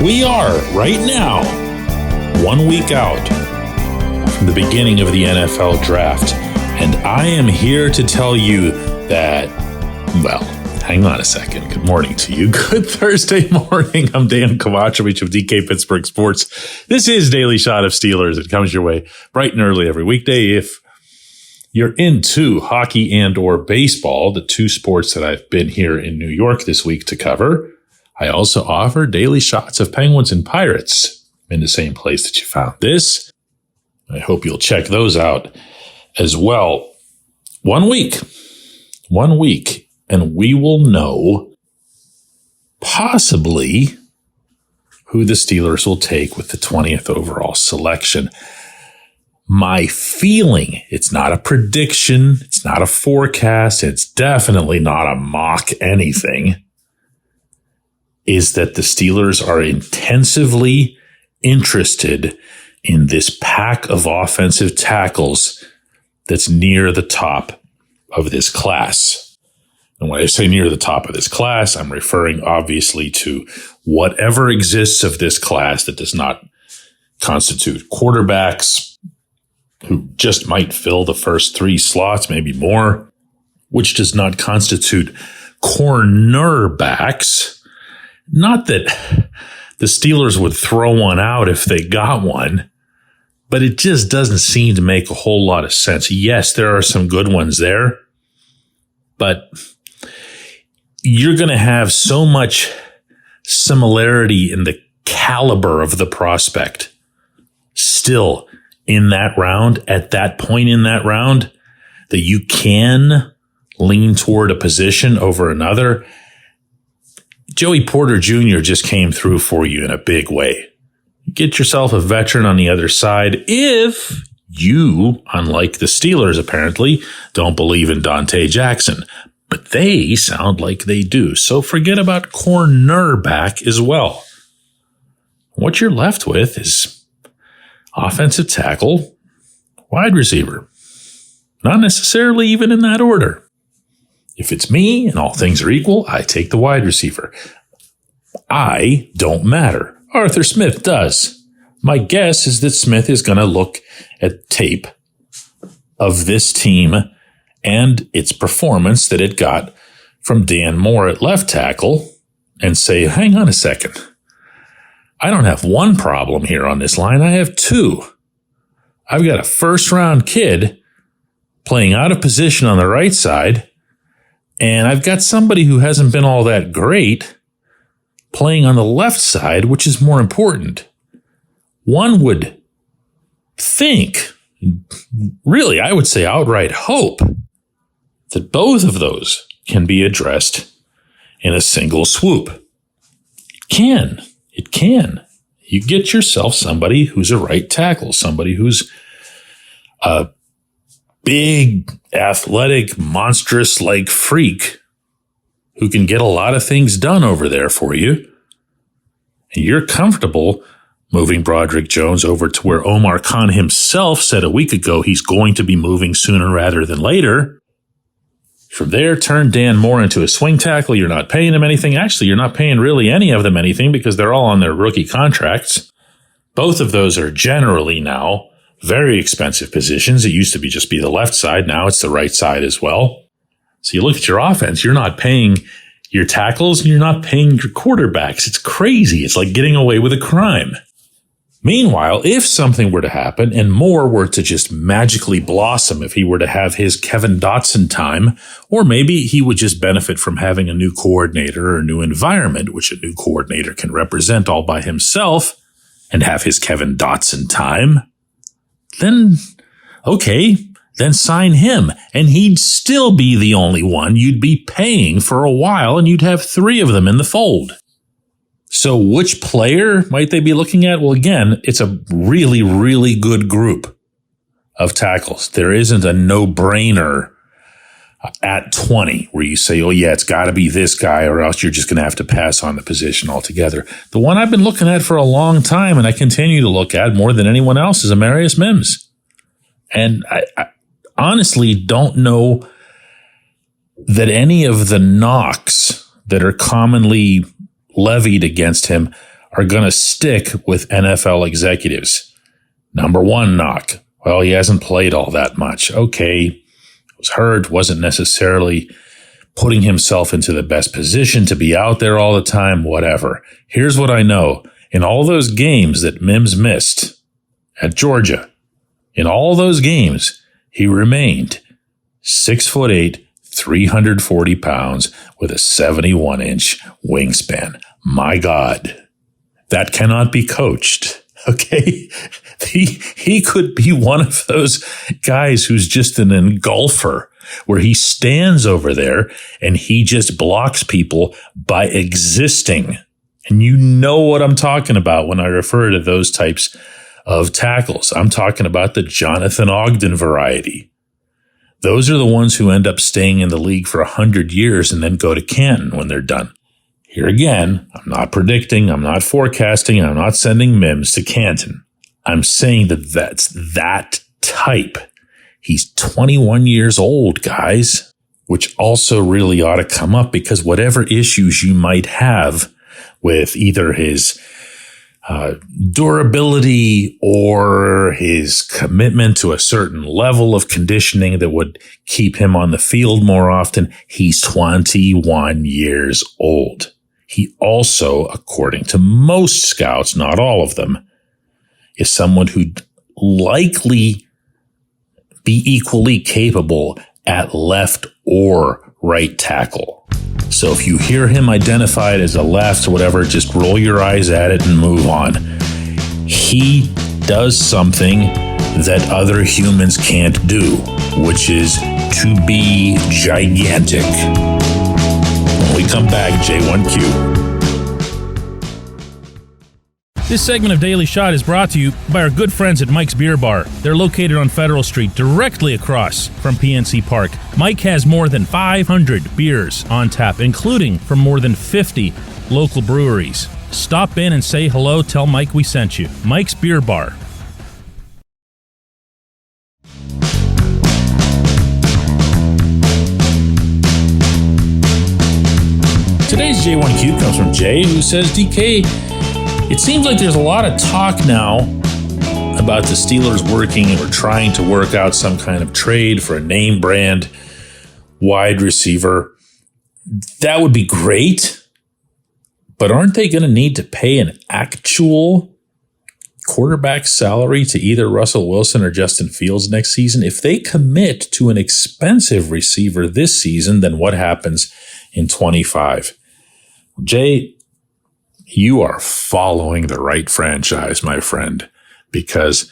We are, right now, 1 week out from the beginning of the NFL draft. And I am here to tell you that, well, hang on a second. Good morning to you. Good Thursday morning. I'm Dejan Kovacevic of DK Pittsburgh Sports. This is Daily Shot of Steelers. It comes your way bright and early every weekday. If you're into hockey and or baseball, the two sports that I've been here in New York this week to cover, I also offer daily shots of Penguins and Pirates in the same place that you found this. I hope you'll check those out as well. 1 week, and we will know possibly who the Steelers will take with the 20th overall selection. My feeling, it's not a prediction, it's not a forecast, it's definitely not a mock anything, is that the Steelers are intensively interested in this pack of offensive tackles that's near the top of this class. And when I say near the top of this class, I'm referring obviously to whatever exists of this class that does not constitute quarterbacks who just might fill the first three slots, maybe more, which does not constitute cornerbacks. Not that the Steelers would throw one out if they got one, but it just doesn't seem to make a whole lot of sense. Yes, there are some good ones there, but you're going to have so much similarity in the caliber of the prospect still in that round, at that point in that round, that you can lean toward a position over another. Joey Porter Jr. just came through for you in a big way. Get yourself a veteran on the other side if you, unlike the Steelers apparently, don't believe in Dante Jackson. But they sound like they do. So forget about cornerback as well. What you're left with is offensive tackle, wide receiver. Not necessarily even in that order. If it's me and all things are equal, I take the wide receiver. I don't matter. Arthur Smith does. My guess is that Smith is going to look at tape of this team and its performance that it got from Dan Moore at left tackle and say, hang on a second. I don't have one problem here on this line. I have two. I've got a first-round kid playing out of position on the right side, and I've got somebody who hasn't been all that great playing on the left side, which is more important. One would think, really, I would say outright hope, that both of those can be addressed in a single swoop. It can. You get yourself somebody who's a right tackle, somebody who's a big, athletic, monstrous-like freak who can get a lot of things done over there for you. And you're comfortable moving Broderick Jones over to where Omar Khan himself said a week ago he's going to be moving sooner rather than later. From there, turn Dan Moore into a swing tackle. You're not paying him anything. Actually, you're not paying really any of them anything because they're all on their rookie contracts. Both of those are generally now very expensive positions. It used to just be the left side. Now it's the right side as well. So you look at your offense, you're not paying your tackles and you're not paying your quarterbacks. It's crazy. It's like getting away with a crime. Meanwhile, if something were to happen and Moore were to just magically blossom, if he were to have his Kevin Dotson time, or maybe he would just benefit from having a new coordinator or a new environment, which a new coordinator can represent all by himself, and have his Kevin Dotson time, then, okay, then sign him. And he'd still be the only one you'd be paying for a while, and you'd have three of them in the fold. So which player might they be looking at? Well, again, it's a really, really good group of tackles. There isn't a no-brainer at 20 where you say, oh, yeah, it's got to be this guy or else you're just going to have to pass on the position altogether. The one I've been looking at for a long time and I continue to look at more than anyone else is Amarius Mims. And I honestly don't know that any of the knocks that are commonly levied against him are going to stick with NFL executives. Number one knock. Well, he hasn't played all that much. Okay, was hurt, wasn't necessarily putting himself into the best position to be out there all the time, whatever. Here's what I know. In all those games that Mims missed at Georgia, in all those games, he remained 6'8", 340 pounds with a 71-inch wingspan. My God, that cannot be coached. Okay, he could be one of those guys who's just an engulfer, where he stands over there and he just blocks people by existing. And you know what I'm talking about when I refer to those types of tackles. I'm talking about the Jonathan Ogden variety. Those are the ones who end up staying in the league for 100 years and then go to Canton when they're done. Here again, I'm not predicting, I'm not forecasting, I'm not sending Mims to Canton. I'm saying that that's that type. He's 21 years old, guys, which also really ought to come up, because whatever issues you might have with either his durability or his commitment to a certain level of conditioning that would keep him on the field more often, he's 21 years old. He also, according to most scouts, not all of them, is someone who'd likely be equally capable at left or right tackle. So if you hear him identified as a left or whatever, just roll your eyes at it and move on. He does something that other humans can't do, which is to be gigantic. When we come back, J1Q. This segment of Daily Shot is brought to you by our good friends at Mike's Beer Bar. They're located on Federal Street, directly across from PNC Park. Mike has more than 500 beers on tap, including from more than 50 local breweries. Stop in and say hello. Tell Mike we sent you. Mike's Beer Bar. Today's J1Q comes from Jay, who says, DK, it seems like there's a lot of talk now about the Steelers working or trying to work out some kind of trade for a name brand wide receiver. That would be great, but aren't they going to need to pay an actual quarterback salary to either Russell Wilson or Justin Fields next season? If they commit to an expensive receiver this season, then what happens in 25? Jay, you are following the right franchise, my friend, because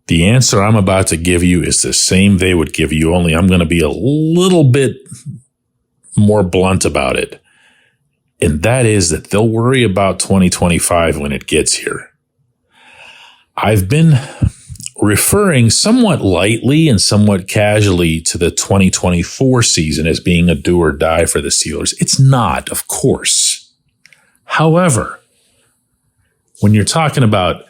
the answer I'm about to give you is the same they would give you, only I'm going to be a little bit more blunt about it. And that is that they'll worry about 2025 when it gets here. I've been referring somewhat lightly and somewhat casually to the 2024 season as being a do or die for the Steelers. It's not, of course. However, when you're talking about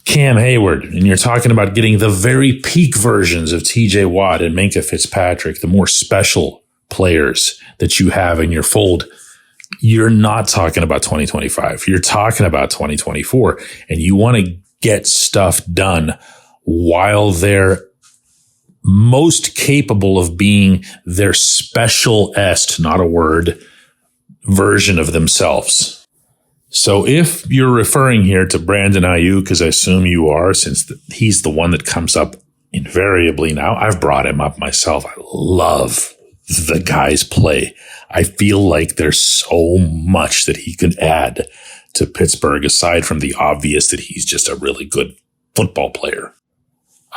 Cam Hayward and you're talking about getting the very peak versions of TJ Watt and Minkah Fitzpatrick, the more special players that you have in your fold, you're not talking about 2025. You're talking about 2024, and you want to get stuff done while they're most capable of being their special-est, not a word, version of themselves. So if you're referring here to Brandon Ayuk, because I assume you are, since he's the one that comes up invariably now, I've brought him up myself. I love the guy's play. I feel like there's so much that he can add to Pittsburgh, aside from the obvious that he's just a really good football player.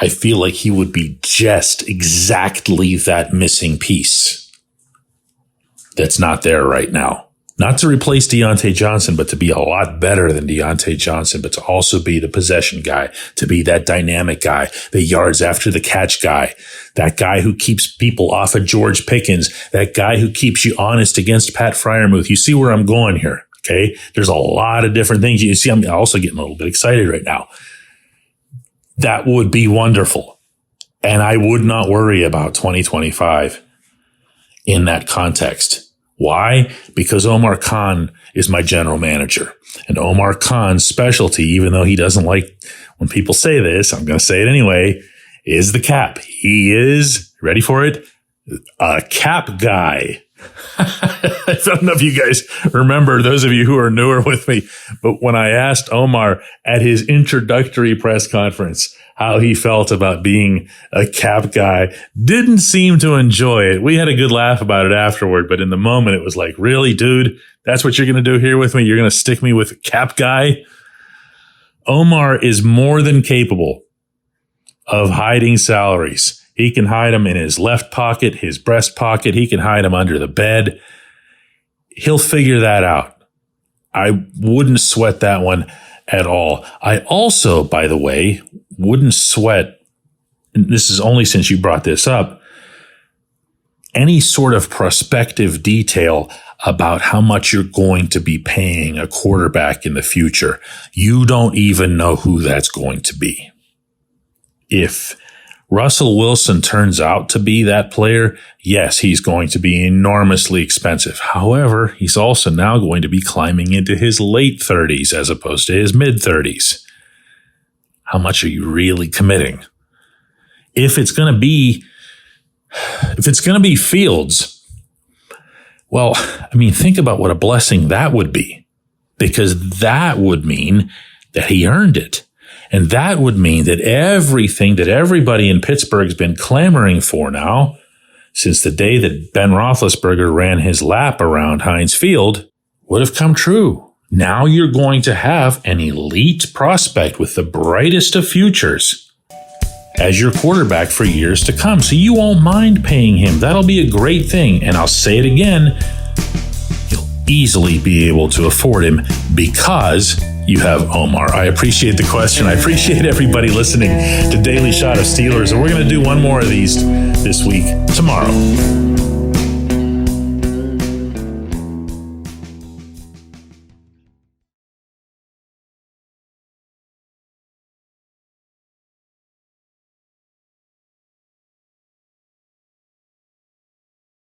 I feel like he would be just exactly that missing piece that's not there right now. Not to replace Deontay Johnson, but to be a lot better than Deontay Johnson, but to also be the possession guy, to be that dynamic guy, the yards after the catch guy, that guy who keeps people off of George Pickens, that guy who keeps you honest against Pat Freiermuth. You see where I'm going here, okay? There's a lot of different things. You see, I'm also getting a little bit excited right now. That would be wonderful. And I would not worry about 2025 in that context. Why? Because Omar Khan is my general manager. And Omar Khan's specialty, even though he doesn't like when people say this, I'm going to say it anyway, is the cap. He is, ready for it, a cap guy. I don't know if you guys remember, those of you who are newer with me, but when I asked Omar at his introductory press conference how he felt about being a cap guy, didn't seem to enjoy it. We had a good laugh about it afterward, but in the moment it was like, really, dude, that's what you're going to do here with me? You're going to stick me with cap guy? Omar is more than capable of hiding salaries. He can hide them in his left pocket, his breast pocket. He can hide them under the bed. He'll figure that out. I wouldn't sweat that one at all. I also, by the way, wouldn't sweat, and this is only since you brought this up, any sort of prospective detail about how much you're going to be paying a quarterback in the future. You don't even know who that's going to be. If Russell Wilson turns out to be that player, yes, he's going to be enormously expensive. However, he's also now going to be climbing into his late 30s as opposed to his mid 30s. How much are you really committing? If it's going to be Fields, well, I mean, think about what a blessing that would be, because that would mean that he earned it. And that would mean that everything that everybody in Pittsburgh's been clamoring for now, since the day that Ben Roethlisberger ran his lap around Heinz Field, would have come true. Now you're going to have an elite prospect with the brightest of futures as your quarterback for years to come. So you won't mind paying him. That'll be a great thing. And I'll say it again, you'll easily be able to afford him because you have Omar. I appreciate the question. I appreciate everybody listening to Daily Shot of Steelers. And we're going to do one more of these this week, tomorrow.